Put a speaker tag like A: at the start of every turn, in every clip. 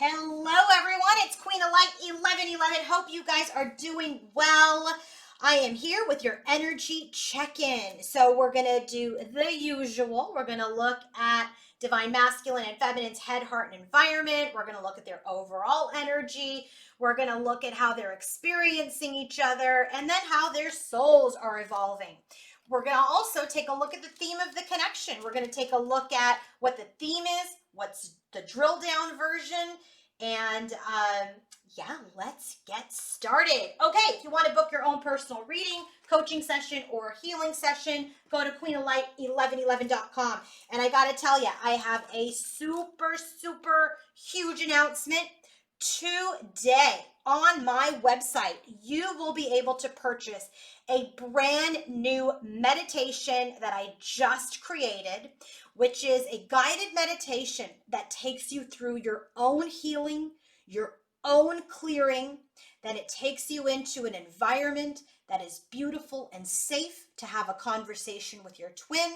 A: Hello everyone, it's Queen of Light 1111. Hope you guys are doing well. I am here with your energy check-in. So we're going to do the usual. We're going to look at Divine Masculine and Feminine's head, heart, and environment. We're going to look at their overall energy. We're going to look at how they're experiencing each other and then how their souls are evolving. We're going to also take a look at the theme of the connection. We're going to take a look at what the theme is, what's the drill down version, and yeah, let's get started. Okay, if you want to book your own personal reading, coaching session, or healing session, go to queenoflight1111.com. And I got to tell you, I have a super huge announcement. Today on my website, you will be able to purchase a brand new meditation that I just created, which is a guided meditation that takes you through your own healing, your own clearing, that it takes you into an environment that is beautiful and safe to have a conversation with your twin,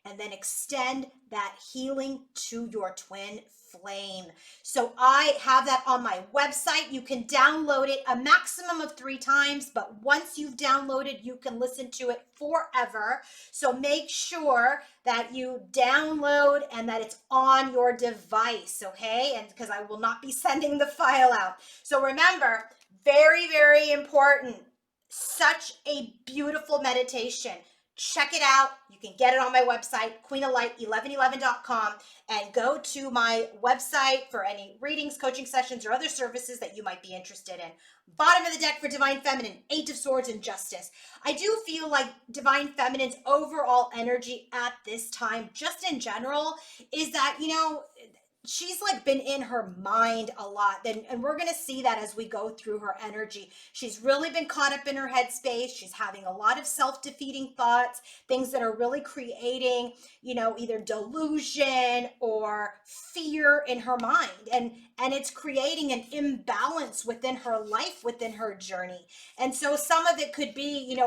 A: and then extend that healing to your twin flame. So I have that on my website. You can download it a maximum of 3 times, but once you've downloaded, you can listen to it forever. So make sure that you download and that it's on your device, okay? And because I will not be sending the file out. So remember, very important. Such a beautiful meditation. Check it out. You can get it on my website, queenoflight1111.com, and go to my website for any readings, coaching sessions, or other services that you might be interested in. Bottom of the deck for Divine Feminine, 8 of Swords and Justice. I do feel like Divine Feminine's overall energy at this time, just in general, is that, she's like been in her mind a lot, and we're going to see that as we go through her energy. She's really been caught up in her headspace. She's having a lot of self-defeating thoughts, things that are really creating, either delusion or fear in her mind, and it's creating an imbalance within her life, within her journey. And so some of it could be,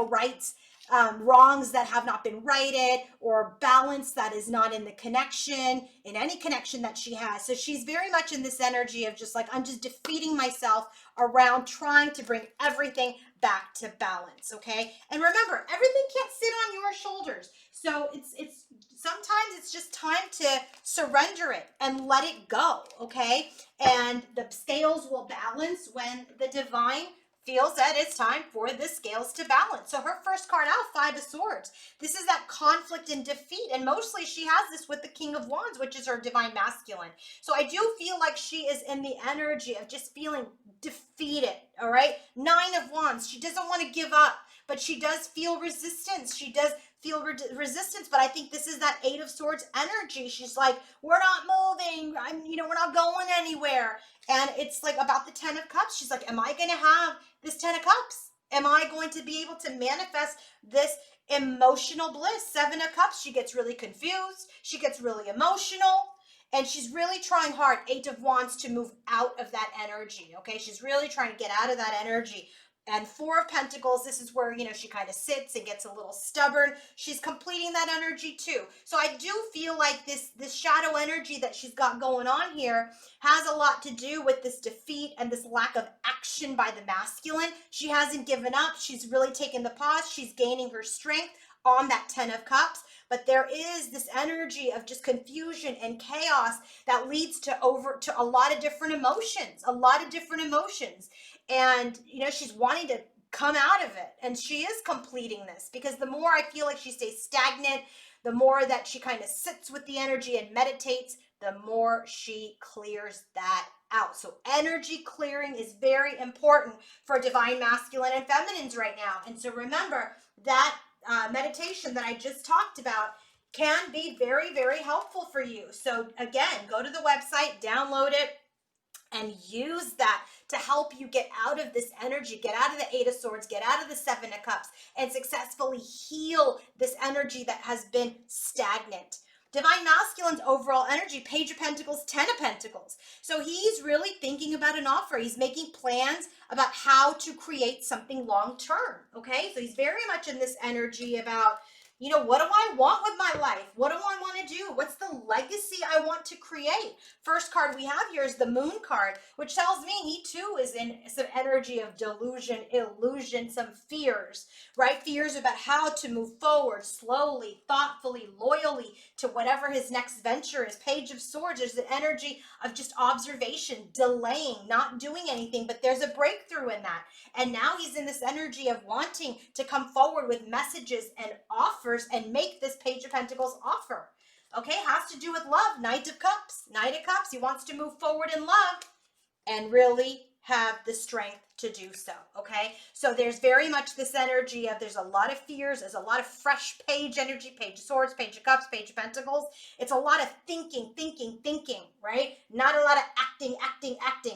A: wrongs that have not been righted, or balance that is not in the connection, in any connection that she has. So she's very much in this energy of just like, I'm just defeating myself around trying to bring everything back to balance. Okay. And remember, everything can't sit on your shoulders. So it's sometimes it's just time to surrender it and let it go. Okay. And the scales will balance when the divine feels that it's time for the scales to balance. So her first card out, 5 of Swords. This is that conflict and defeat. And mostly she has this with the King of Wands, which is her Divine Masculine. So I do feel like she is in the energy of just feeling defeated, all right? 9 of Wands. She doesn't want to give up, but she does feel resistance. She does feel resistance, but I think this is that 8 of Swords energy. She's like, we're not moving. We're not going anywhere. And it's like about the 10 of Cups. She's like, am I going to have this 10 of Cups? Am I going to be able to manifest this emotional bliss? 7 of Cups. She gets really confused. She gets really emotional. And she's really trying hard, 8 of Wands, to move out of that energy. Okay, she's really trying to get out of that energy. And 4 of Pentacles, this is where, she kind of sits and gets a little stubborn. She's completing that energy too. So I do feel like this shadow energy that she's got going on here has a lot to do with this defeat and this lack of action by the masculine. She hasn't given up. She's really taken the pause. She's gaining her strength on that 10 of Cups. But there is this energy of just confusion and chaos that leads to a lot of different emotions, And, she's wanting to come out of it. And she is completing this, because the more I feel like she stays stagnant, the more that she kind of sits with the energy and meditates, the more she clears that out. So energy clearing is very important for Divine Masculine and Feminines right now. And so remember that meditation that I just talked about can be very helpful for you. So again, go to the website, download it, and use that to help you get out of this energy, get out of the 8 of Swords, get out of the 7 of Cups, and successfully heal this energy that has been stagnant. Divine Masculine's overall energy, Page of Pentacles, 10 of Pentacles. So he's really thinking about an offer. He's making plans about how to create something long-term, okay? So he's very much in this energy about You know, what do I want with my life? What do I want to do? What's the legacy I want to create? First card we have here is the Moon card, which tells me he too is in some energy of delusion, illusion, some fears, right? Fears about how to move forward slowly, thoughtfully, loyally to whatever his next venture is. Page of Swords, there's an energy of just observation, delaying, not doing anything, but there's a breakthrough in that. And now he's in this energy of wanting to come forward with messages and offers and make this Page of Pentacles offer. Okay, has to do with love. Knight of Cups. Knight of Cups. He wants to move forward in love and really have the strength to do so. Okay, so there's very much this energy of there's a lot of fears, there's a lot of fresh page energy, Page of Swords, Page of Cups, Page of Pentacles. It's a lot of thinking, right? Not a lot of acting.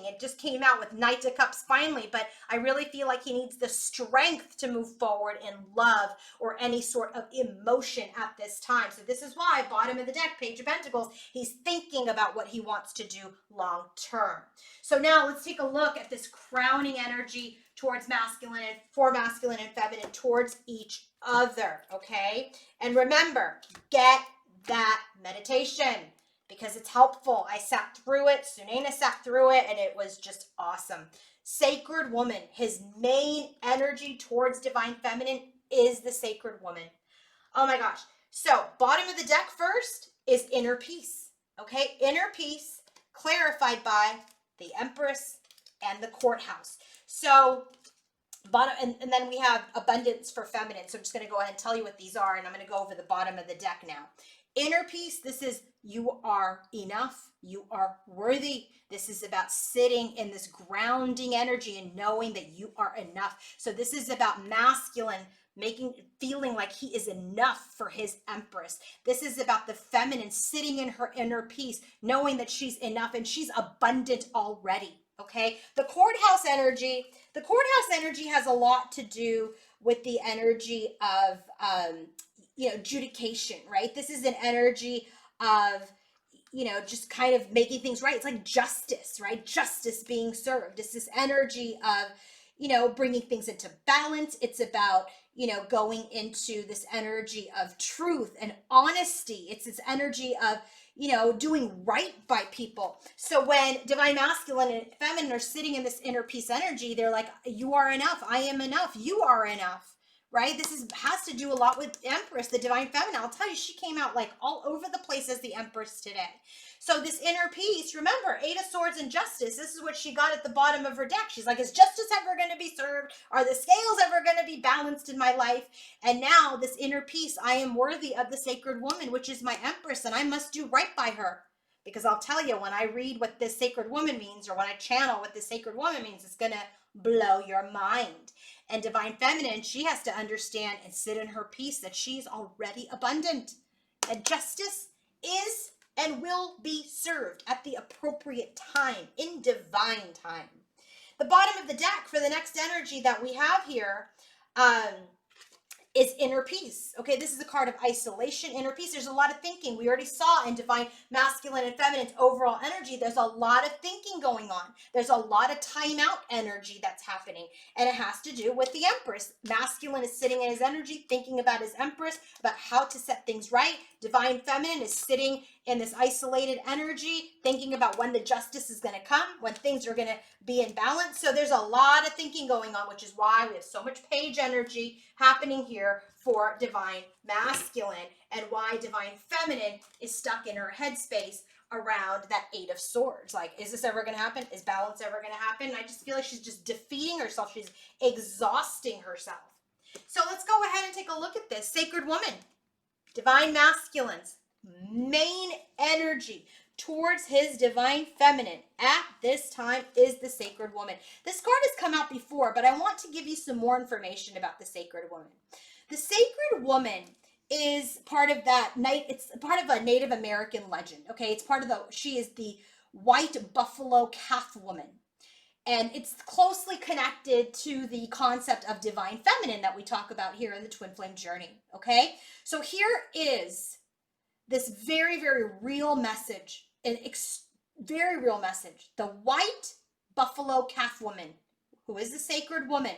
A: It just came out with Knight of Cups finally, but I really feel like he needs the strength to move forward in love or any sort of emotion at this time. So this is why, bottom of the deck, Page of Pentacles, he's thinking about what he wants to do long term. So now let's take a look at this crowning energy towards masculine and for masculine and feminine towards each other, okay? And remember, get that meditation because it's helpful. I sat through it, Sunena sat through it, and it was just awesome. Sacred Woman, his main energy towards divine feminine is the Sacred Woman. Oh my gosh. So bottom of the deck first is inner peace, okay? Inner peace clarified by the Empress and the Courthouse. So bottom, and then we have abundance for feminine. So I'm just going to go ahead and tell you what these are, and I'm going to go over the bottom of the deck now. Inner peace, this is you are enough, you are worthy. This is about sitting in this grounding energy and knowing that you are enough. So this is about masculine feeling like he is enough for his Empress. This is about the feminine sitting in her inner peace, knowing that she's enough and she's abundant already. Okay, the Courthouse energy has a lot to do with the energy of adjudication, right? This is an energy of just kind of making things right. It's like justice, right? Justice being served. It's this energy of bringing things into balance. It's about going into this energy of truth and honesty. It's this energy of doing right by people. So when divine masculine and feminine are sitting in this inner peace energy, they're like, you are enough. I am enough. You are enough, right? This has to do a lot with Empress, the divine feminine. I'll tell you, she came out like all over the place as the Empress today. So this inner peace, remember, Eight of Swords and Justice, this is what she got at the bottom of her deck. She's like, is justice ever going to be served? Are the scales ever going to be balanced in my life? And now this inner peace, I am worthy of the Sacred Woman, which is my Empress, and I must do right by her. Because I'll tell you, when I read what this Sacred Woman means, or when I channel what this Sacred Woman means, it's going to blow your mind. And divine feminine, she has to understand and sit in her peace that she's already abundant. And justice is and will be served at the appropriate time, in divine time. The bottom of the deck for the next energy that we have here is inner peace. Okay, this is a card of isolation, inner peace. There's a lot of thinking. We already saw in divine masculine and feminine's overall energy, there's a lot of thinking going on. There's a lot of timeout energy that's happening, and it has to do with the Empress. Masculine is sitting in his energy, thinking about his Empress, about how to set things right. Divine feminine is sitting in this isolated energy, thinking about when the justice is going to come, when things are going to be in balance. So there's a lot of thinking going on, which is why we have so much page energy happening here for divine masculine, and why divine feminine is stuck in her headspace around that Eight of Swords. Like, is this ever going to happen? Is balance ever going to happen? I just feel like she's just defeating herself. She's exhausting herself. So let's go ahead and take a look at this. Sacred Woman, divine masculine's main energy towards his divine feminine at this time is the Sacred Woman. This card has come out before, but I want to give you some more information about the Sacred Woman. The Sacred Woman is part of that night. It's part of a Native American legend. Okay, it's part of she is the white buffalo calf woman. And it's closely connected to the concept of divine feminine that we talk about here in the Twin Flame journey. Okay, so here is this very, very real message, very real message. The white buffalo calf woman, who is the Sacred Woman,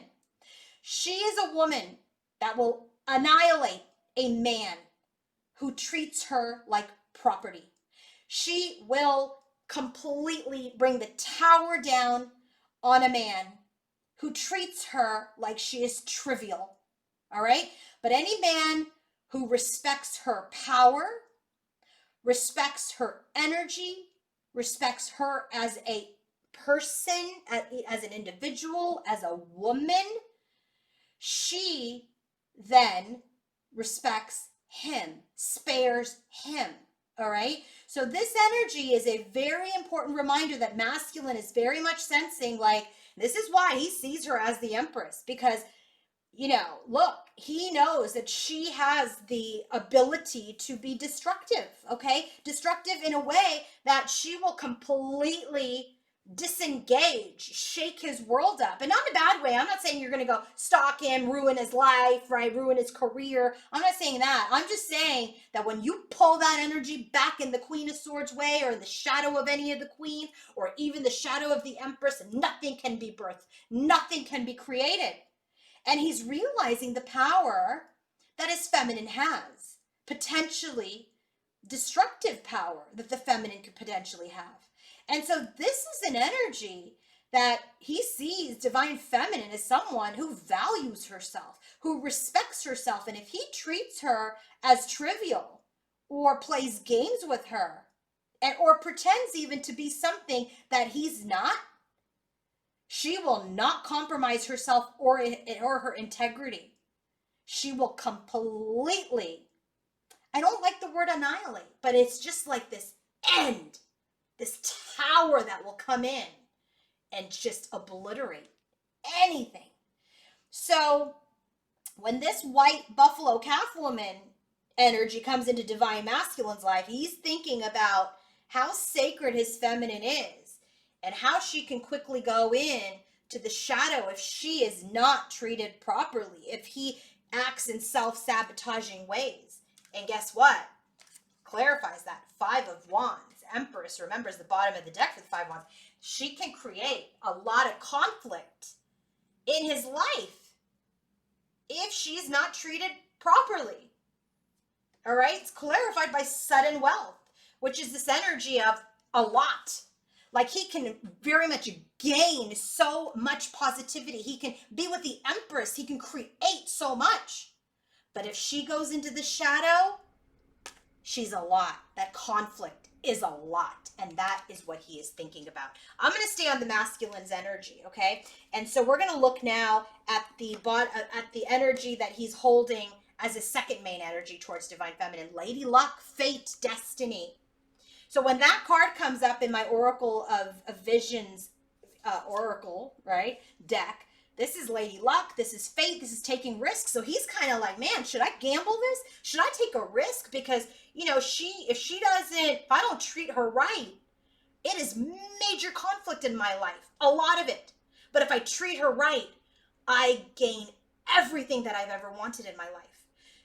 A: she is a woman that will annihilate a man who treats her like property. She will completely bring the tower down on a man who treats her like she is trivial. All right? But any man who respects her power, respects her energy, respects her as a person, as an individual, as a woman, she then respects him, spares him. All right. So this energy is a very important reminder that masculine is very much sensing, like, this is why he sees her as the Empress, because, you know, look, he knows that she has the ability to be destructive. Okay. Destructive in a way that she will completely disengage, shake his world up, and not in a bad way. I'm not saying you're going to go stalk him, ruin his life, right? Ruin his career. I'm not saying that. I'm just saying that when you pull that energy back in the Queen of Swords way, or in the shadow of any of the queens, or even the shadow of the Empress, nothing can be birthed. Nothing can be created. And he's realizing the power that his feminine has, potentially destructive power that the feminine could potentially have. And so this is an energy that he sees divine feminine as someone who values herself, who respects herself. And if he treats her as trivial, or plays games with her, or pretends even to be something that he's not, she will not compromise herself or her integrity. She will completely, I don't like the word annihilate, but it's just like this end, this tower that will come in and just obliterate anything. So when this white buffalo calf woman energy comes into divine masculine's life, he's thinking about how sacred his feminine is and how she can quickly go in to the shadow if she is not treated properly, if he acts in self-sabotaging ways. And guess what? Clarifies that. 5 of Wands. Empress, remembers the bottom of the deck with 5 Wands. She can create a lot of conflict in his life if she's not treated properly. All right? It's clarified by sudden wealth, which is this energy of a lot. Like, he can very much gain so much positivity. He can be with the Empress. He can create so much. But if she goes into the shadow, she's a lot. That conflict is a lot. And that is what he is thinking about. I'm going to stay on the masculine's energy, okay? And so we're going to look now at the energy that he's holding as a second main energy towards divine feminine. Lady Luck, fate, destiny. So when that card comes up in my Oracle of Visions Oracle, right, deck, this is Lady Luck, this is fate, this is taking risks. So he's kind of like, man, should I gamble this? Should I take a risk? Because, you know, if I don't treat her right, it is major conflict in my life, a lot of it. But if I treat her right, I gain everything that I've ever wanted in my life.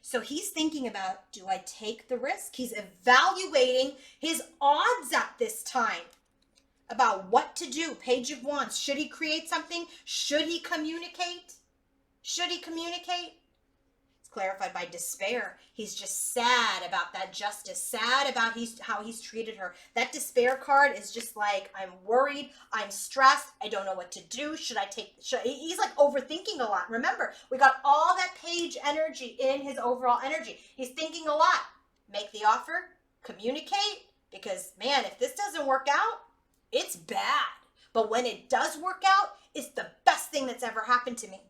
A: So he's thinking about, do I take the risk? He's evaluating his odds at this time about what to do. Page of Wands. Should he create something? Should he communicate? Should he communicate? It's clarified by despair. He's just sad about that justice, sad about how he's treated her. That despair card is just like, I'm worried, I'm stressed, I don't know what to do. He's like overthinking a lot. Remember, we got all that page energy in his overall energy. He's thinking a lot. Make the offer, communicate, because man, if this doesn't work out, it's bad. But when it does work out, it's the best thing that's ever happened to me.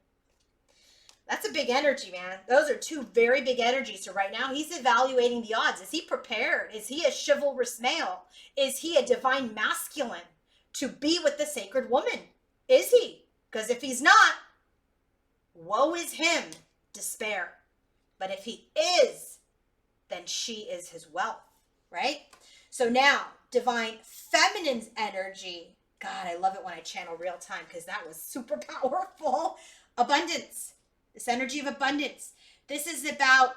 A: That's a big energy, man. Those are 2 very big energies. So right now he's evaluating the odds. Is he prepared? Is he a chivalrous male? Is he a divine masculine to be with the sacred woman? Is he? Because if he's not, woe is him, despair. But if he is, then she is his wealth, right? So now, divine feminine's energy. God, I love it when I channel real time because that was super powerful. Abundance. This energy of abundance. This is about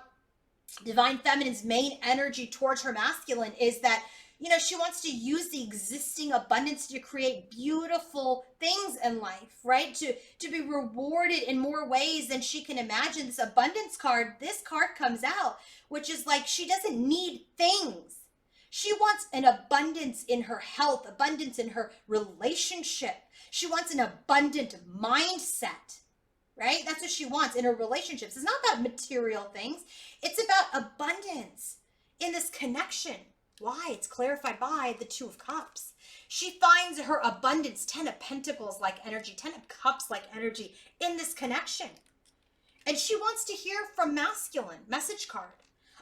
A: divine feminine's main energy towards her masculine, is that You know, she wants to use the existing abundance to create beautiful things in life, right? To be rewarded in more ways than she can imagine. This abundance card, this card comes out, which is like she doesn't need things. She wants an abundance in her health, abundance in her relationship. She wants an abundant mindset, right? That's what she wants in her relationships. It's not about material things. It's about abundance in this connection. Why? It's clarified by the Two of Cups. She finds her abundance, 10 of Pentacles like energy, 10 of Cups like energy in this connection. And she wants to hear from masculine, message card.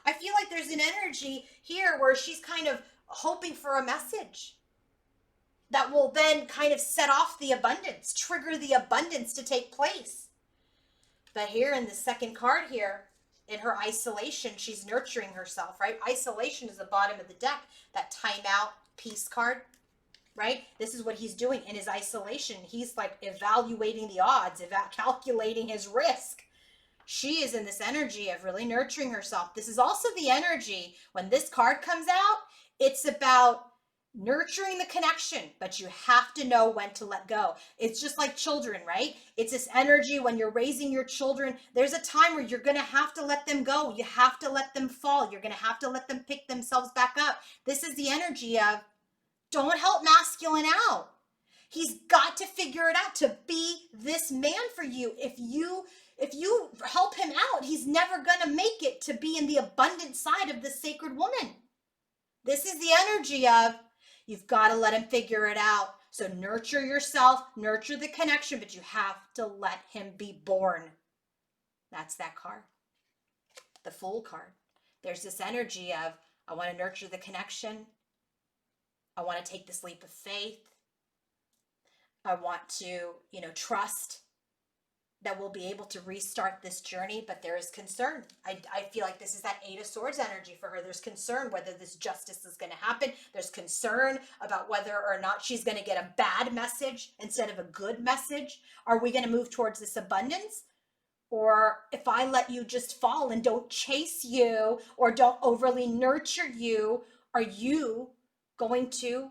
A: I feel like there's an energy here where she's kind of hoping for a message that will then kind of set off the abundance, trigger the abundance to take place. But here in the second card here, in her isolation, she's nurturing herself, right? Isolation is the bottom of the deck, that timeout peace card, right? This is what he's doing in his isolation. He's like evaluating the odds, calculating his risk. She is in this energy of really nurturing herself. This is also the energy when this card comes out, it's about nurturing the connection, but you have to know when to let go. It's just like children, right? It's this energy when you're raising your children. There's a time where you're going to have to let them go. You have to let them fall. You're going to have to let them pick themselves back up. This is the energy of don't help masculine out. He's got to figure it out to be this man for you. If you help him out, he's never going to make it to be in the abundant side of the sacred woman. This is the energy of you've got to let him figure it out. So nurture yourself, nurture the connection, but you have to let him be born. That's that card. The Fool card. There's this energy of, I want to nurture the connection. I want to take this leap of faith. I want to, trust that we'll be able to restart this journey, but there is concern. I feel like this is that Eight of Swords energy for her. There's concern whether this justice is going to happen. There's concern about whether or not she's going to get a bad message instead of a good message. Are we going to move towards this abundance? Or if I let you just fall and don't chase you or don't overly nurture you, are you going to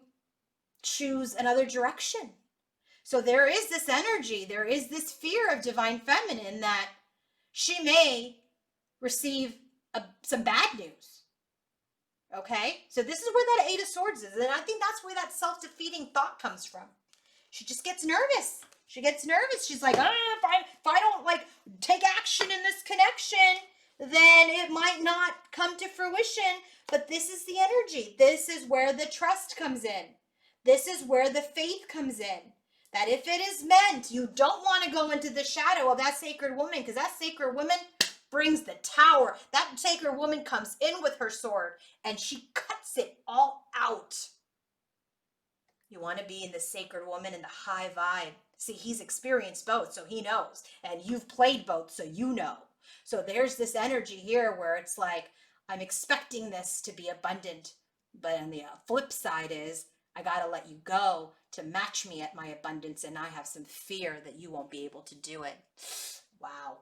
A: choose another direction? So there is this energy, there is this fear of divine feminine that she may receive some bad news. Okay? So this is where that Eight of Swords is. And I think that's where that self-defeating thought comes from. She just gets nervous. She gets nervous. She's like, if I don't take action in this connection, then it might not come to fruition. But this is the energy. This is where the trust comes in. This is where the faith comes in. That if it is meant, you don't want to go into the shadow of that sacred woman, because that sacred woman brings the tower. That sacred woman comes in with her sword and she cuts it all out. You want to be in the sacred woman in the high vibe. See, he's experienced both, so he knows. And you've played both, so you know. So there's this energy here where it's like, I'm expecting this to be abundant. But on the flip side is, I got to let you go to match me at my abundance, and I have some fear that you won't be able to do it. Wow.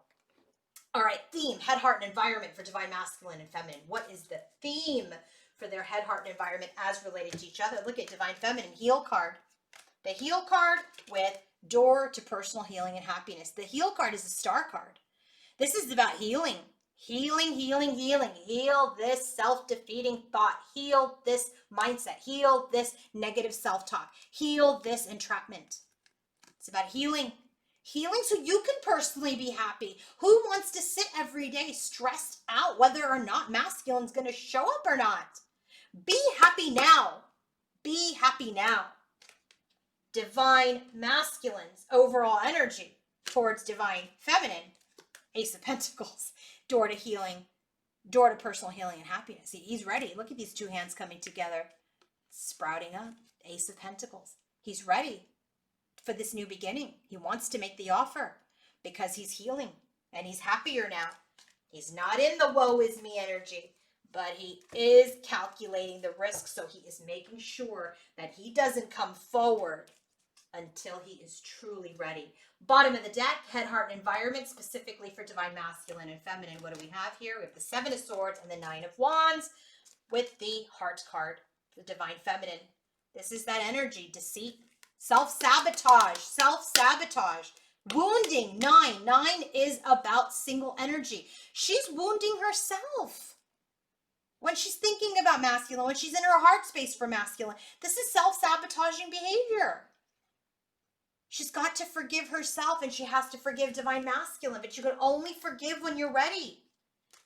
A: All right, theme, head, heart, and environment for divine masculine and feminine. What is the theme for their head, heart, and environment as related to each other? Look at divine feminine, heal card. The heal card with door to personal healing and happiness. The heal card is a star card. This is about healing. Healing, healing, healing. Heal this self-defeating thought. Heal this mindset. Heal this negative self-talk. Heal this entrapment. It's about healing. Healing so you can personally be happy. Who wants to sit every day stressed out whether or not masculine's going to show up or not? Be happy now. Be happy now. Divine masculine's overall energy towards divine feminine. Ace of Pentacles. Door to healing, door to personal healing and happiness. See, he's ready. Look at these two hands coming together, sprouting up. Ace of Pentacles. He's ready for this new beginning. He wants to make the offer because he's healing and he's happier now. He's not in the woe is me energy, but he is calculating the risk. So he is making sure that he doesn't come forward until he is truly ready. Bottom of the deck, head, heart, and environment, specifically for divine masculine and feminine. What do we have here? We have the Seven of Swords and the Nine of Wands with the Heart card The divine feminine. This is that energy, deceit, self-sabotage, wounding. 9. 9 is about single energy. She's wounding herself when she's thinking about masculine, when she's in her heart space for masculine. This is self-sabotaging behavior. She's got to forgive herself, and she has to forgive divine masculine, but you can only forgive when you're ready.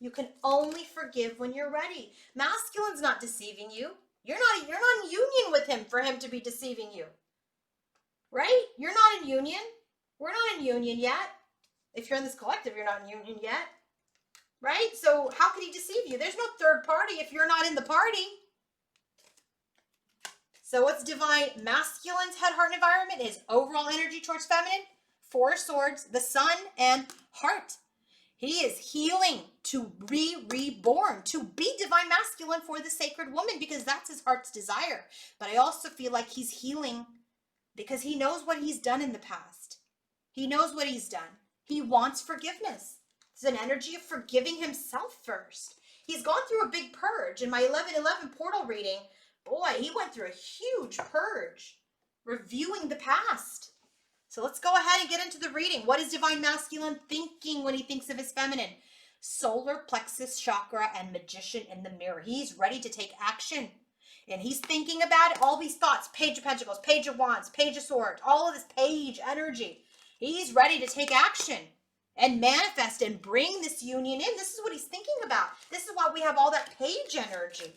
A: You can only forgive when you're ready. Masculine's not deceiving you. You're not in union with him for him to be deceiving you. Right? You're not in union. We're not in union yet. If you're in this collective, you're not in union yet. Right? So how could he deceive you? There's no third party if you're not in the party. So what's divine masculine's head, heart, and environment is overall energy towards feminine, 4 swords, the sun, and heart. He is healing to be reborn, to be divine masculine for the sacred woman, because that's his heart's desire. But I also feel like he's healing because he knows what he's done in the past. He knows what he's done. He wants forgiveness. It's an energy of forgiving himself first. He's gone through a big purge. In my 11/11 portal reading, boy, he went through a huge purge, reviewing the past. So let's go ahead and get into the reading. What is divine masculine thinking when he thinks of his feminine? Solar plexus chakra and magician in the mirror. He's ready to take action. And he's thinking about all these thoughts. Page of Pentacles, Page of Wands, Page of Swords, all of this page energy. He's ready to take action and manifest and bring this union in. This is what he's thinking about. This is why we have all that page energy.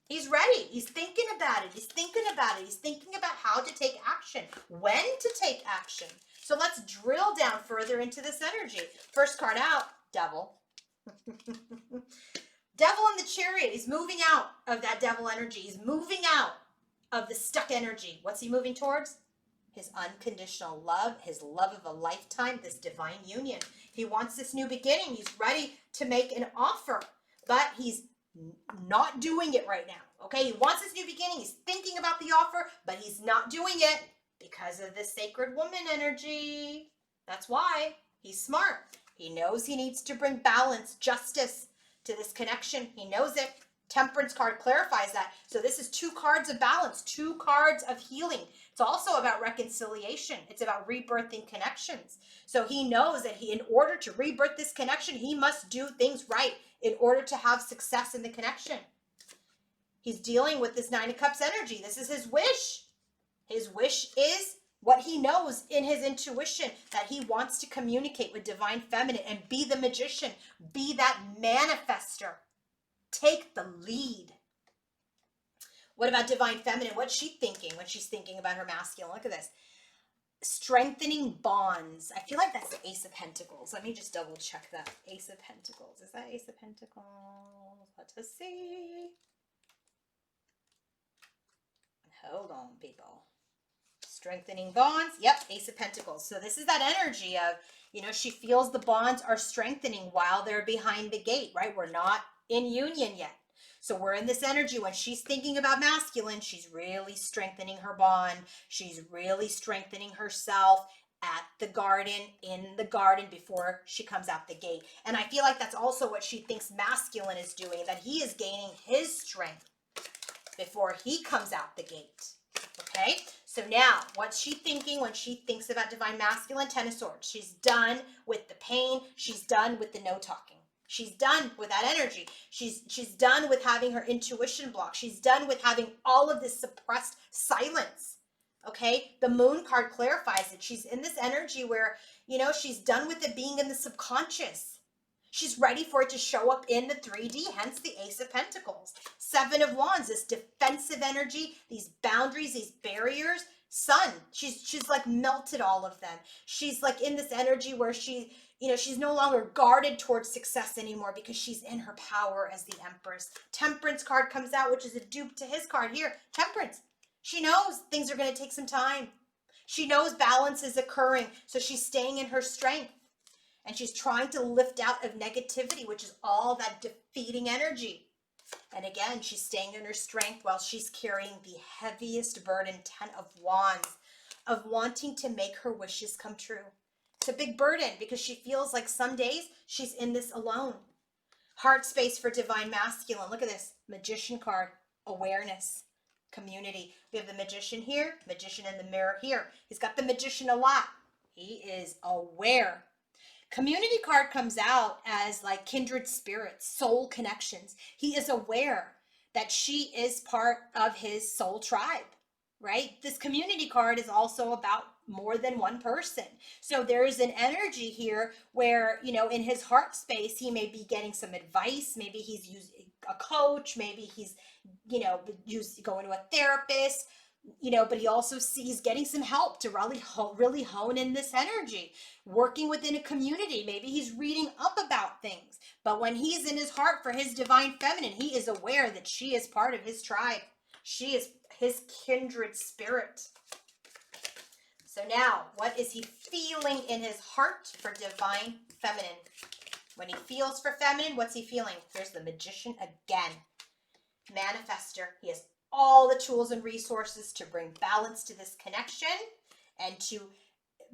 A: He's ready. He's thinking about it. He's thinking about it. He's thinking about how to take action, when to take action. So let's drill down further into this energy. First card out, Devil. Devil in the Chariot. He's moving out of that devil energy. He's moving out of the stuck energy. What's he moving towards? His unconditional love, his love of a lifetime, this divine union. He wants this new beginning. He's ready to make an offer, but he's not doing it right now. Okay, he wants this new beginning. He's thinking about the offer, but he's not doing it because of the sacred woman energy. That's why. He's smart. He knows he needs to bring balance, justice to this connection. He knows it. Temperance card clarifies that. So this is 2 cards of balance, 2 cards of healing. It's also about reconciliation. It's about rebirthing connections. So he knows that in order to rebirth this connection, he must do things right in order to have success in the connection. He's dealing with this 9 of Cups energy. This is his wish. His wish is what he knows in his intuition, that he wants to communicate with divine feminine and be the magician, be that manifester. Take the lead. What about divine feminine? What's she thinking when she's thinking about her masculine? Look at this. Strengthening bonds. I feel like that's the Ace of Pentacles. Let me just double check that. Ace of Pentacles. Is that Ace of Pentacles? Let us see. Hold on, people. Strengthening bonds. Yep, Ace of Pentacles. So this is that energy of, she feels the bonds are strengthening while they're behind the gate, right? We're not in union yet. So we're in this energy when she's thinking about masculine, she's really strengthening her bond. She's really strengthening herself at the garden, in the garden before she comes out the gate. And I feel like that's also what she thinks masculine is doing, that he is gaining his strength before he comes out the gate. Okay, so now what's she thinking when she thinks about divine masculine? 10 of Swords. She's done with the pain. She's done with the no talking. She's done with that energy. She's done with having her intuition blocked. She's done with having all of this suppressed silence. Okay, the Moon card clarifies it. She's in this energy where, she's done with it being in the subconscious. She's ready for it to show up in the 3D, hence the Ace of Pentacles. 7 of Wands, this defensive energy, these boundaries, these barriers. Sun, she's like melted all of them. She's like in this energy where she's no longer guarded towards success anymore because she's in her power as the Empress. Temperance card comes out, which is a dupe to his card here. Temperance. She knows things are going to take some time. She knows balance is occurring, so she's staying in her strength. And she's trying to lift out of negativity, which is all that defeating energy. And again, she's staying in her strength while she's carrying the heaviest burden, 10 of Wands, of wanting to make her wishes come true. It's a big burden because she feels like some days she's in this alone. Heart space for divine masculine. Look at this. Magician card. Awareness. Community. We have the Magician here, Magician in the Mirror here. He's got the Magician a lot. He is aware. Community card comes out as like kindred spirits, soul connections. He is aware that she is part of his soul tribe, right? This community card is also about more than one person. So there's an energy here where, you know, in his heart space, he may be getting some advice. Maybe he's using a coach. Maybe he's, you know, going to a therapist, you know, but he also sees getting some help to really hone in this energy, working within a community. Maybe he's reading up about things, but when he's in his heart for his divine feminine, he is aware that she is part of his tribe. She is his kindred spirit. So now, what is he feeling in his heart for divine feminine? When he feels for feminine, what's he feeling? Here's the Magician again. Manifester. He has all the tools and resources to bring balance to this connection and to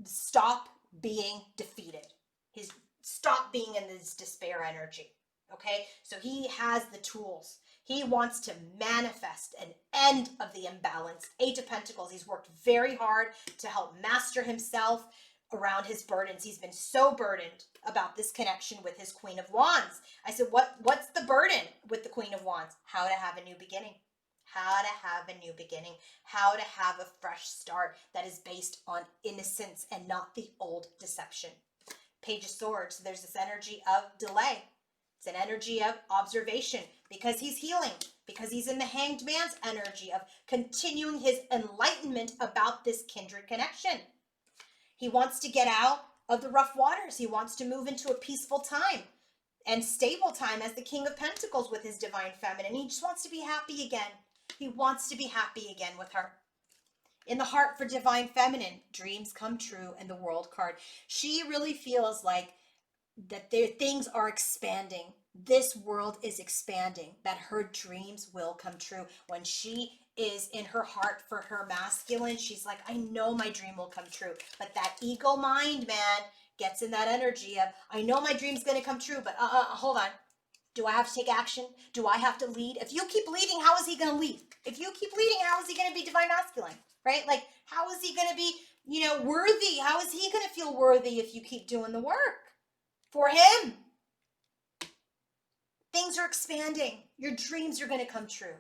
A: stop being defeated. Stop being in this despair energy. Okay, so he has the tools. He wants to manifest an end of the imbalance. 8 of Pentacles. He's worked very hard to help master himself around his burdens. He's been so burdened about this connection with his Queen of Wands. I said, what's the burden with the Queen of Wands? How to have a new beginning. How to have a new beginning. How to have a fresh start that is based on innocence and not the old deception. Page of Swords. So there's this energy of delay. It's an energy of observation because he's healing, because he's in the Hanged Man's energy of continuing his enlightenment about this kindred connection. He wants to get out of the rough waters. He wants to move into a peaceful time and stable time as the King of Pentacles with his divine feminine. He just wants to be happy again. He wants to be happy again with her. In the heart for divine feminine, dreams come true and the World card. She really feels like that things are expanding. This world is expanding, that her dreams will come true. When she is in her heart for her masculine, she's like, I know my dream will come true. But that ego mind, man, gets in that energy of, I know my dream's going to come true, but hold on. Do I have to take action? Do I have to lead? If you keep leading, how is he going to lead? If you keep leading, how is he going to be divine masculine? Right? Like, how is he going to be, you know, worthy? How is he going to feel worthy if you keep doing the work? For him, things are expanding. Your dreams are going to come true.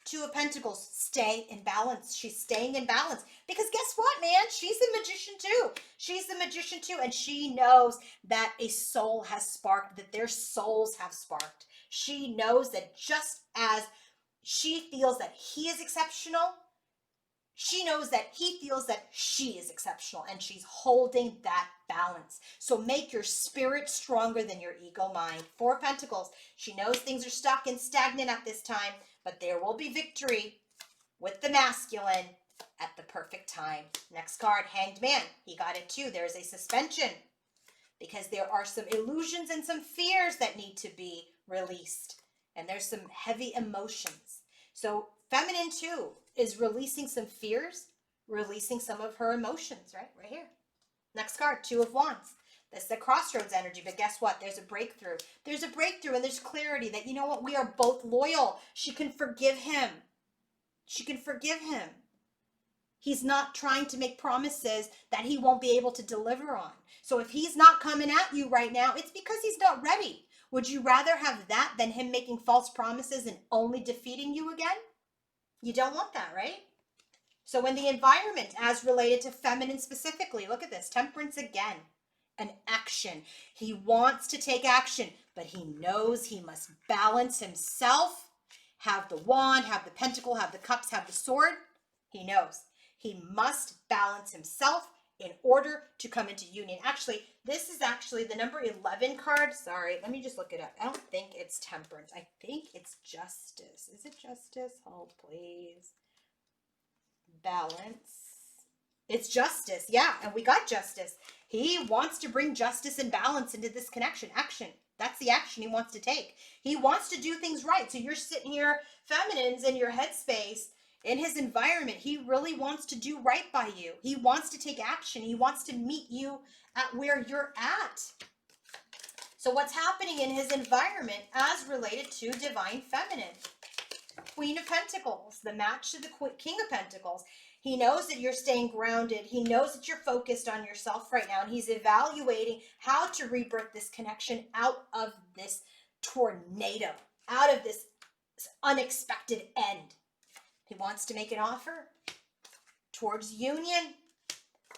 A: 2 of Pentacles, stay in balance. She's staying in balance because guess what, man? She's a magician too. She's the magician too, and she knows that a soul has sparked, that their souls have sparked. She knows that just as she feels that he is exceptional, she knows that he feels that she is exceptional, and she's holding that balance. So make your spirit stronger than your ego mind. 4 of Pentacles. She knows things are stuck and stagnant at this time, but there will be victory with the masculine at the perfect time. Next card, Hanged Man. He got it too. There's a suspension because there are some illusions and some fears that need to be released. And there's some heavy emotions. So feminine too is releasing some fears, releasing some of her emotions, right? Right here. Next card, 2 of Wands. That's the crossroads energy, but guess what? There's a breakthrough. There's a breakthrough and there's clarity that, you know what? We are both loyal. She can forgive him. She can forgive him. He's not trying to make promises that he won't be able to deliver on. So if he's not coming at you right now, it's because he's not ready. Would you rather have that than him making false promises and only defeating you again? You don't want that, right? So in the environment, as related to feminine specifically, look at this, Temperance again, an action. He wants to take action, but he knows he must balance himself, have the wand, have the pentacle, have the cups, have the sword. He knows he must balance himself in order to come into union. Actually, this is actually the number 11 card. Sorry, let me just look it up. I don't think it's Temperance. I think it's Justice. Is it Justice? Hold, please. Balance. It's Justice. Yeah, and we got Justice. He wants to bring justice and balance into this connection. Action. That's the action he wants to take. He wants to do things right. So you're sitting here, feminines, in your headspace, in his environment. He really wants to do right by you. He wants to take action. He wants to meet you at where you're at. So what's happening in his environment as related to divine feminine? Queen of Pentacles, the match to the King of Pentacles. He knows that you're staying grounded. He knows that you're focused on yourself right now, and he's evaluating how to rebirth this connection out of this tornado, out of this unexpected end. He wants to make an offer towards union,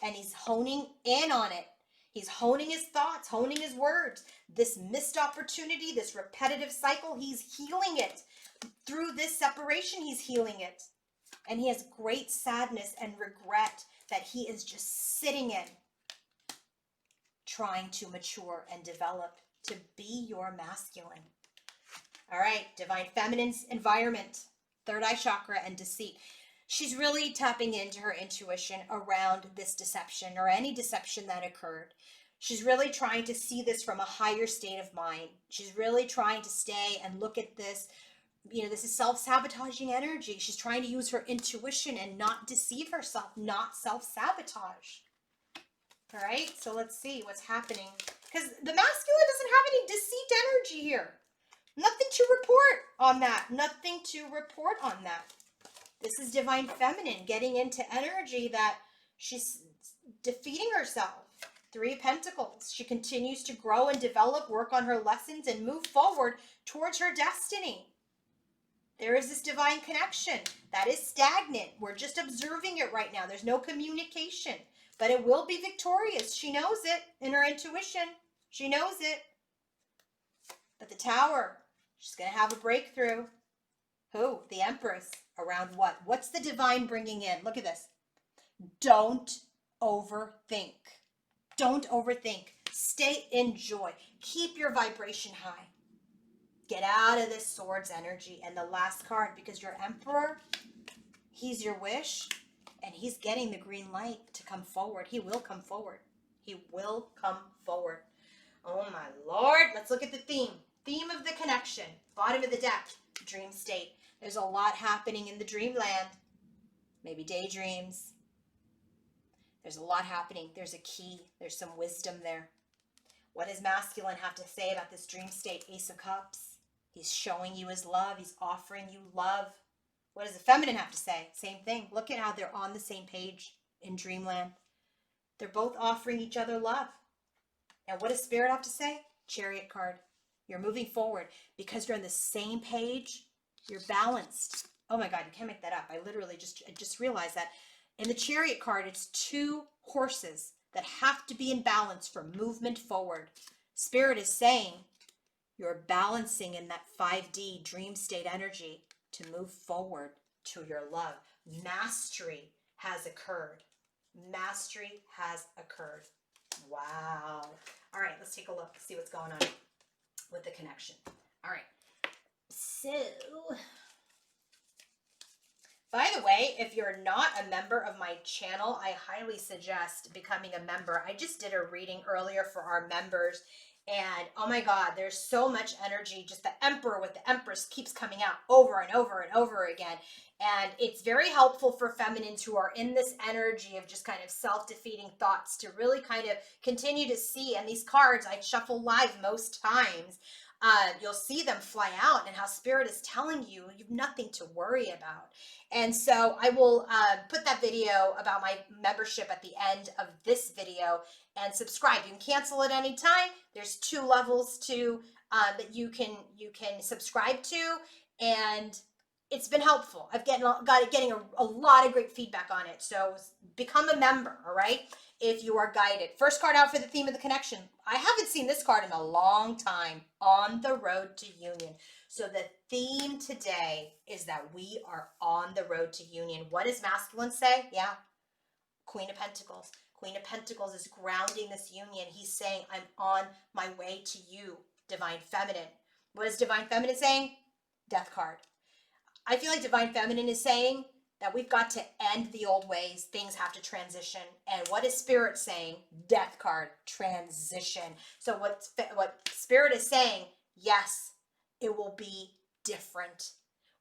A: and he's honing in on it. He's honing his thoughts, honing his words. This missed opportunity, this repetitive cycle, he's healing it. Through this separation, he's healing it. And he has great sadness and regret that he is just sitting in, trying to mature and develop to be your masculine. All right, Divine Feminine's environment, third eye chakra and deceit. She's really tapping into her intuition around this deception or any deception that occurred. She's really trying to see this from a higher state of mind. She's really trying to stay and look at this. You know, this is self-sabotaging energy. She's trying to use her intuition and not deceive herself, not self-sabotage. All right, so let's see what's happening. Because the masculine doesn't have any deceit energy here. Nothing to report on that. Nothing to report on that. This is Divine Feminine getting into energy that she's defeating herself. Three of Pentacles. She continues to grow and develop, work on her lessons, and move forward towards her destiny. There is this divine connection that is stagnant. We're just observing it right now. There's no communication, but it will be victorious. She knows it in her intuition. She knows it. But the Tower, she's going to have a breakthrough. Who? The Empress. Around what? What's the divine bringing in? Look at this. Don't overthink. Don't overthink. Stay in joy. Keep your vibration high. Get out of this Swords energy. And the last card, because your Emperor, he's your wish, and he's getting the green light to come forward. He will come forward. He will come forward. Oh my Lord. Let's look at the theme. Theme of the connection. Bottom of the deck. Dream state. There's a lot happening in the dreamland. Maybe daydreams. There's a lot happening. There's a key. There's some wisdom there. What does masculine have to say about this dream state? Ace of Cups. He's showing you his love. He's offering you love. What does the feminine have to say? Same thing. Look at how they're on the same page in dreamland. They're both offering each other love. And what does Spirit have to say? Chariot card. You're moving forward because you're on the same page. You're balanced. Oh my God, you can't make that up. I literally just realized that. In the Chariot card, it's two horses that have to be in balance for movement forward. Spirit is saying you're balancing in that 5D dream state energy to move forward to your love. Mastery has occurred. Mastery has occurred. Wow. All right, let's take a look, see what's going on with the connection. All right. So, by the way, if you're not a member of my channel, I highly suggest becoming a member. I just did a reading earlier for our members, and oh my God, there's so much energy. Just the Emperor with the Empress keeps coming out over and over and over again. And it's very helpful for feminines who are in this energy of just kind of self-defeating thoughts to really kind of continue to see. And these cards, I shuffle live most times. You'll see them fly out and how Spirit is telling you you've nothing to worry about. And so I will put that video about my membership at the end of this video and subscribe. You can cancel at any time. There's 2 levels that you can subscribe to, and it's been helpful. I've getting a lot of great feedback on it. So become a member, all right? If you are guided. First card out for the theme of the connection. I haven't seen this card in a long time. On the road to union. So the theme today is that we are on the road to union. What does masculine say? Yeah. Queen of Pentacles. Queen of Pentacles is grounding this union. He's saying, I'm on my way to you, Divine Feminine. What is Divine Feminine saying? Death card. I feel like Divine Feminine is saying that we've got to end the old ways. Things have to transition. And what is Spirit saying? Death card, transition. So what Spirit is saying, yes, it will be different.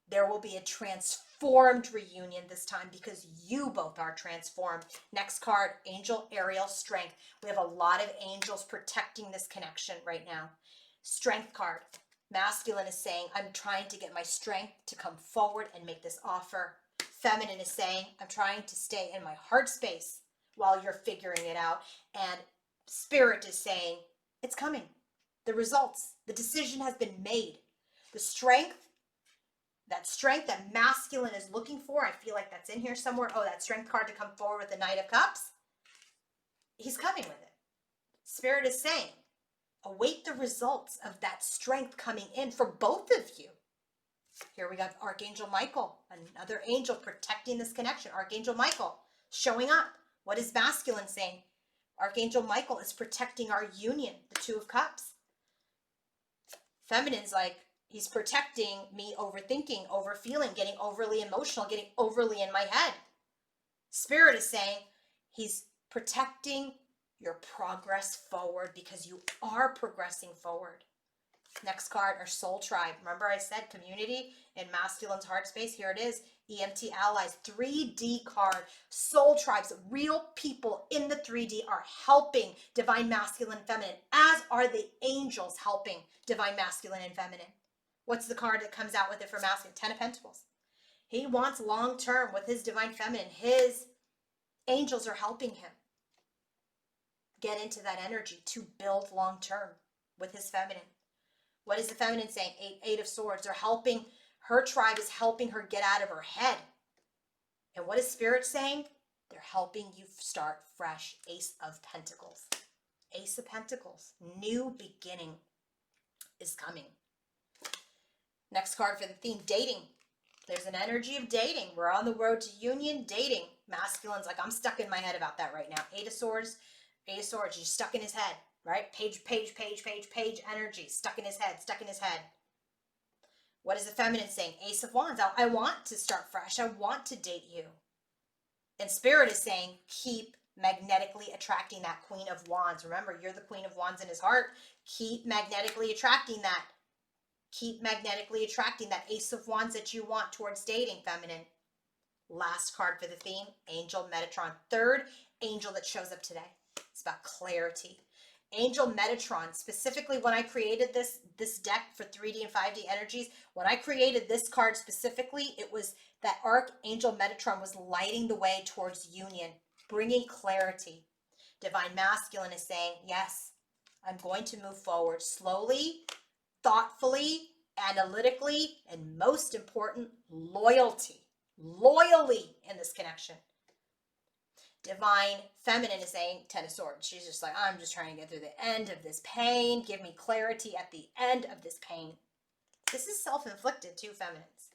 A: There will be a transformed reunion this time because you both are transformed. Next card, Angel Ariel Strength. We have a lot of angels protecting this connection right now. Strength card. Masculine is saying, I'm trying to get my strength to come forward and make this offer. Feminine is saying, I'm trying to stay in my heart space while you're figuring it out. And Spirit is saying, it's coming. The results, the decision has been made. The strength that masculine is looking for, I feel like that's in here somewhere. Oh, that strength card to come forward with the Knight of Cups. He's coming with it. Spirit is saying, await the results of that strength coming in for both of you. Here we got Archangel Michael, another angel protecting this connection. Archangel Michael showing up. What is masculine saying? Archangel Michael is protecting our union, the Two of Cups. Feminine's like, he's protecting me overthinking, overfeeling, getting overly emotional, getting overly in my head. Spirit is saying he's protecting your progress forward because you are progressing forward. Next card, our soul tribe. Remember I said community in masculine's heart space? Here it is. EMT allies, 3D card. Soul tribes, real people in the 3D are helping divine masculine and feminine, as are the angels helping divine masculine and feminine. What's the card that comes out with it for masculine? 10 of Pentacles. He wants long term with his divine feminine. His angels are helping him get into that energy to build long term with his feminine. What is the feminine saying? Eight of Swords. They're helping, her tribe is helping her get out of her head. And what is Spirit saying? They're helping you start fresh. Ace of Pentacles. Ace of Pentacles. New beginning is coming. Next card for the theme, dating. There's an energy of dating. We're on the road to union, dating. Masculine's like, I'm stuck in my head about that right now. Eight of Swords. Eight of Swords, you're stuck in his head, right? Page energy. Stuck in his head. What is the feminine saying? Ace of Wands. I want to start fresh. I want to date you. And Spirit is saying, keep magnetically attracting that Queen of Wands. Remember, you're the Queen of Wands in his heart. Keep magnetically attracting that. Keep magnetically attracting that Ace of Wands that you want towards dating, feminine. Last card for the theme, Angel Metatron. Third angel that shows up today. It's about clarity. Angel Metatron, specifically when I created this deck for 3D and 5D energies, when I created this card specifically, it was that Archangel Metatron was lighting the way towards union, bringing clarity. Divine Masculine is saying, yes, I'm going to move forward slowly, thoughtfully, analytically, and most important, loyally in this connection. Divine Feminine is saying, 10 of Swords. She's just like, I'm just trying to get through the end of this pain. Give me clarity at the end of this pain. This is self-inflicted too, feminines.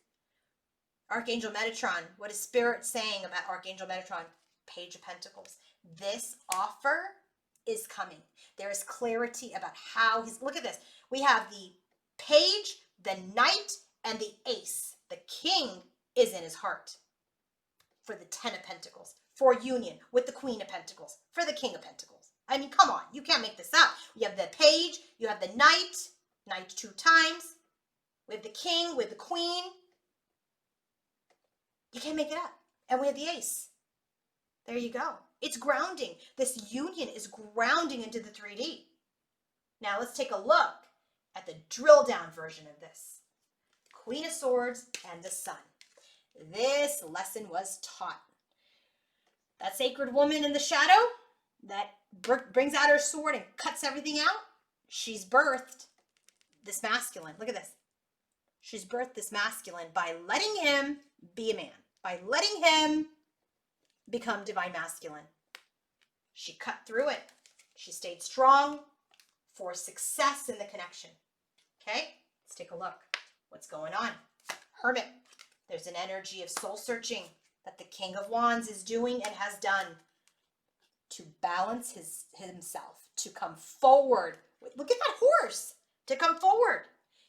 A: Archangel Metatron. What is Spirit saying about Archangel Metatron? Page of Pentacles. This offer is coming. There is clarity about how he's, look at this. We have the Page, the Knight, and the Ace. The King is in his heart for the 10 of Pentacles. For union with the Queen of Pentacles, for the King of Pentacles. I mean, come on, you can't make this up. You have the Page, you have the Knight 2 times. We have the King, we have the Queen. You can't make it up. And we have the Ace. There you go. It's grounding. This union is grounding into the 3D. Now let's take a look at the drill down version of this. Queen of Swords and the Sun. This lesson was taught. That sacred woman in the shadow that brings out her sword and cuts everything out, she's birthed this masculine. Look at this. She's birthed this masculine by letting him be a man, by letting him become divine masculine. She cut through it. She stayed strong for success in the connection. Okay, let's take a look. What's going on? Hermit. There's an energy of soul searching that the King of Wands is doing and has done to balance himself, to come forward. Look at that horse, to come forward.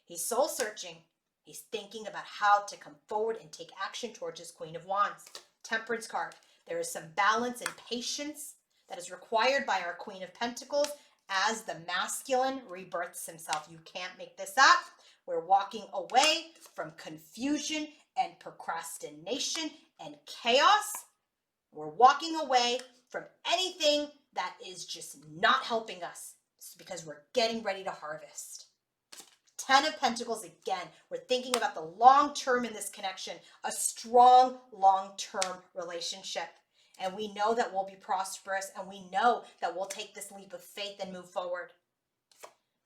A: He's soul searching. He's thinking about how to come forward and take action towards his Queen of Wands. Temperance card. There is some balance and patience that is required by our Queen of Pentacles as the masculine rebirths himself. You can't make this up. We're walking away from confusion and procrastination and chaos. We're walking away from anything that is just not helping us. It's because we're getting ready to harvest. Ten of Pentacles again. We're thinking about the long term in this connection, a strong long-term relationship. And we know that we'll be prosperous, and we know that we'll take this leap of faith and move forward.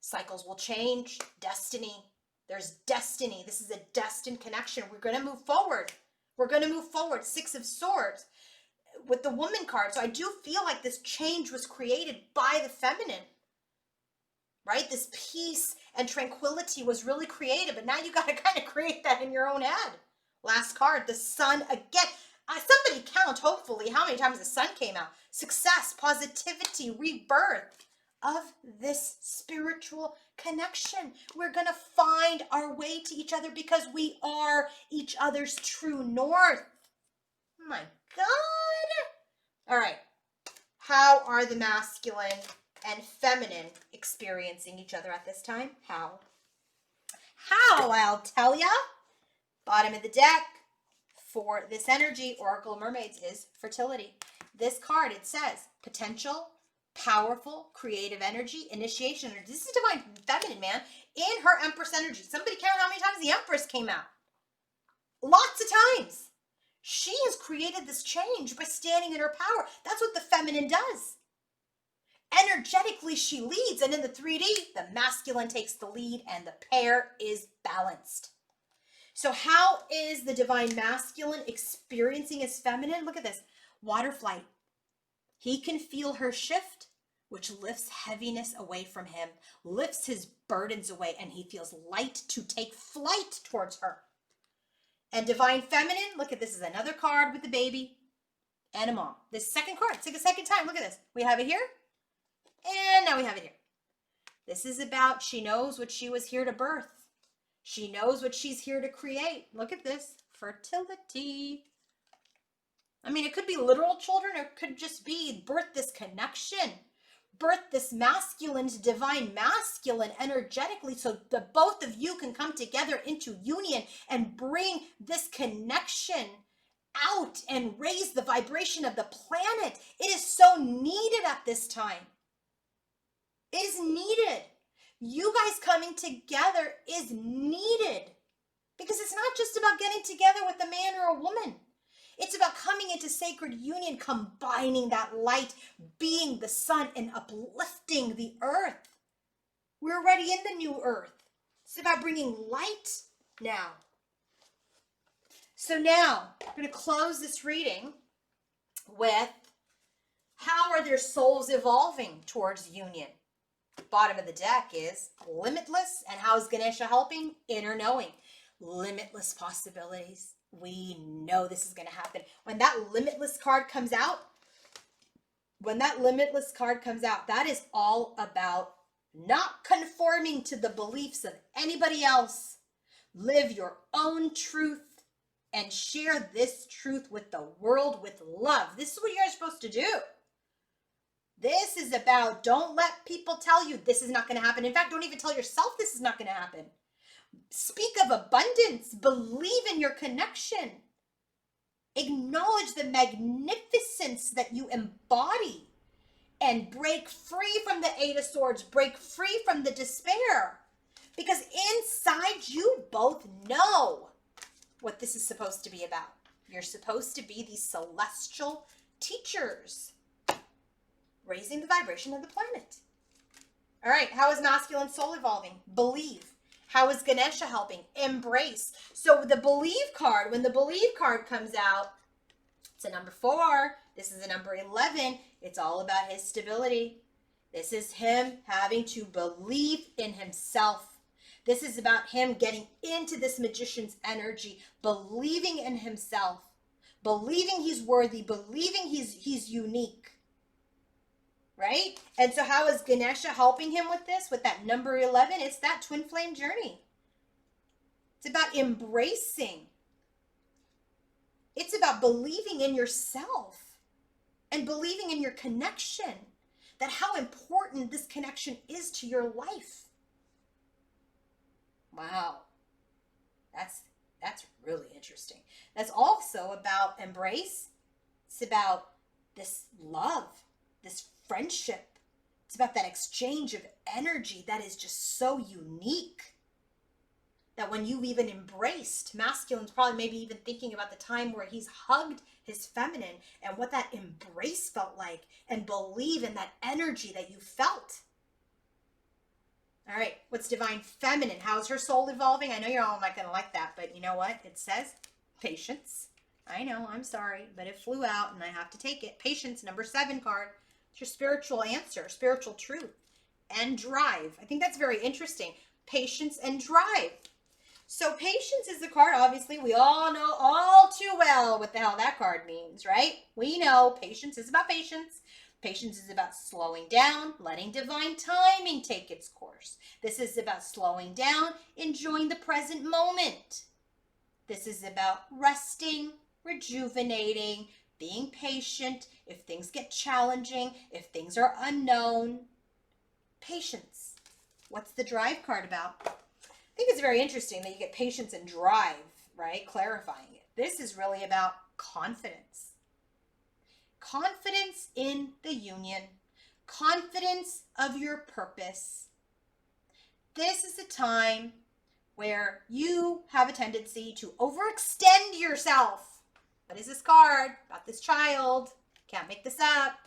A: Cycles will change. Destiny. There's destiny. This is a destined connection. We're going to move forward. We're going to move forward. Six of Swords with the Woman card. So I do feel like this change was created by the feminine, right? This peace and tranquility was really created, but now you got to kind of create that in your own head. Last card, the Sun again. Somebody count, hopefully, how many times the Sun came out. Success, positivity, rebirth of this spiritual connection. We're going to find our way to each other because we are each other's true north. Oh my God. All right. How are the masculine and feminine experiencing each other at this time? How? I'll tell ya. Bottom of the deck for this energy, Oracle Mermaids, is fertility. This card, it says potential, powerful, creative energy, initiation. This is divine feminine, man, in her Empress energy. Somebody count how many times the Empress came out. Lots of times. She has created this change by standing in her power. That's what the feminine does. Energetically, she leads, and in the 3D, the masculine takes the lead, and the pair is balanced. So how is the divine masculine experiencing his feminine? Look at this. Water flight. He can feel her shift, which lifts heaviness away from him, lifts his burdens away, and he feels light to take flight towards her. And divine feminine, look at this, is another card with the baby and a mom. This second card, take a second time. Look at this. We have it here, and now we have it here. This is about she knows what she was here to birth. She knows what she's here to create. Look at this. Fertility. I mean, it could be literal children, or it could just be birth this connection. Birth this masculine to divine masculine energetically, so that both of you can come together into union and bring this connection out and raise the vibration of the planet. It is so needed at this time. It is needed. You guys coming together is needed, because it's not just about getting together with a man or a woman. It's about coming into sacred union, combining that light, being the sun, and uplifting the earth. We're already in the new earth. It's about bringing light now. So now, I'm going to close this reading with how are their souls evolving towards union? Bottom of the deck is limitless, and how is Ganesha helping? Inner knowing. Limitless possibilities. We know this is going to happen. When that limitless card comes out, that is all about not conforming to the beliefs of anybody else. Live your own truth and share this truth with the world with love. This is what you guys are supposed to do. This is about, don't let people tell you this is not going to happen. In fact, don't even tell yourself this is not going to happen. Speak of abundance. Believe in your connection. Acknowledge the magnificence that you embody, and break free from the Eight of Swords. Break free from the despair, because inside you both know what this is supposed to be about. You're supposed to be these celestial teachers, raising the vibration of the planet. All right, how is masculine soul evolving? Believe. How is Ganesha helping? Embrace. So the Believe card, when the Believe card comes out, it's a number 4. This is a number 11. It's all about his stability. This is him having to believe in himself. This is about him getting into this magician's energy, believing in himself, believing he's worthy, believing he's unique. Right? And so how is Ganesha helping him with this? With that number 11, it's that twin flame journey. It's about embracing. It's about believing in yourself and believing in your connection, that how important this connection is to your life. Wow. That's really interesting. That's also about embrace. It's about this love, this friendship. It's about that exchange of energy that is just so unique. that when you've even embraced, masculine's probably maybe even thinking about the time where he's hugged his feminine and what that embrace felt like, and believe in that energy that you felt. All right, what's divine feminine? How's her soul evolving? I know you're all not going to like that, but you know what? It says patience. I know, I'm sorry, but it flew out and I have to take it. Patience, number 7 card. It's your spiritual answer, spiritual truth, and drive. I think that's very interesting. Patience and drive. So patience is the card, obviously, we all know all too well what the hell that card means, right? We know patience is about patience. Patience is about slowing down, letting divine timing take its course. This is about slowing down, enjoying the present moment. This is about resting, rejuvenating, being patient if things get challenging, if things are unknown. Patience. What's the drive card about? I think it's very interesting that you get patience and drive, right? Clarifying it. This is really about confidence. Confidence in the union. Confidence of your purpose. This is a time where you have a tendency to overextend yourself. What is this card? About this child. Can't make this up.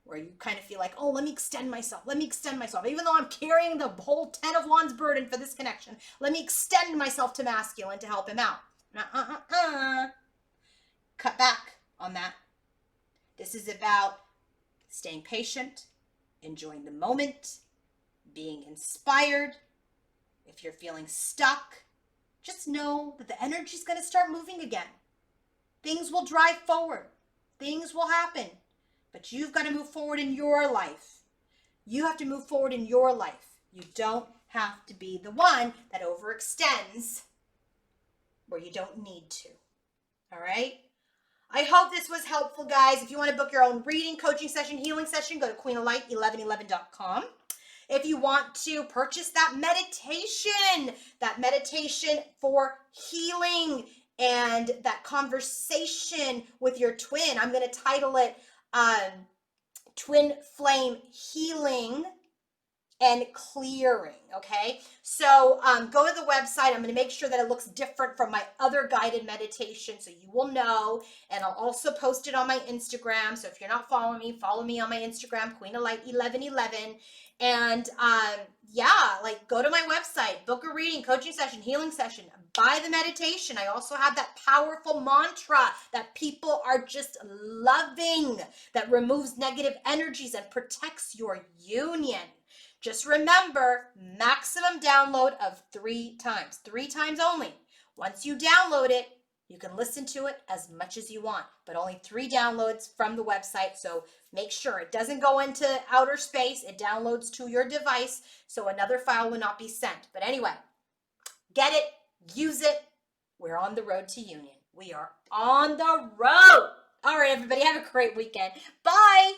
A: Where you kind of feel like, oh, let me extend myself. Let me extend myself. Even though I'm carrying the whole 10 of Wands burden for this connection, let me extend myself to masculine to help him out. Cut back on that. This is about staying patient, enjoying the moment, being inspired. If you're feeling stuck, just know that the energy is going to start moving again. Things will drive forward. Things will happen. But you've got to move forward in your life. You have to move forward in your life. You don't have to be the one that overextends where you don't need to. All right? I hope this was helpful, guys. If you want to book your own reading, coaching session, healing session, go to queenoflight1111.com. If you want to purchase that meditation for healing and that conversation with your twin, I'm going to title it Twin Flame Healing and Clearing, okay? So go to the website. I'm going to make sure that it looks different from my other guided meditation so you will know. And I'll also post it on my Instagram. So if you're not following me, follow me on my Instagram, queenoflight1111. And yeah, like go to my website, book a reading, coaching session, healing session, buy the meditation. I also have that powerful mantra that people are just loving, that removes negative energies and protects your union. Just remember, maximum download of 3 times. 3 times only. Once you download it, you can listen to it as much as you want, but only 3 downloads from the website. So make sure it doesn't go into outer space. It downloads to your device, so another file will not be sent. But anyway, get it, use it. We're on the road to union. We are on the road. All right, everybody, have a great weekend. Bye.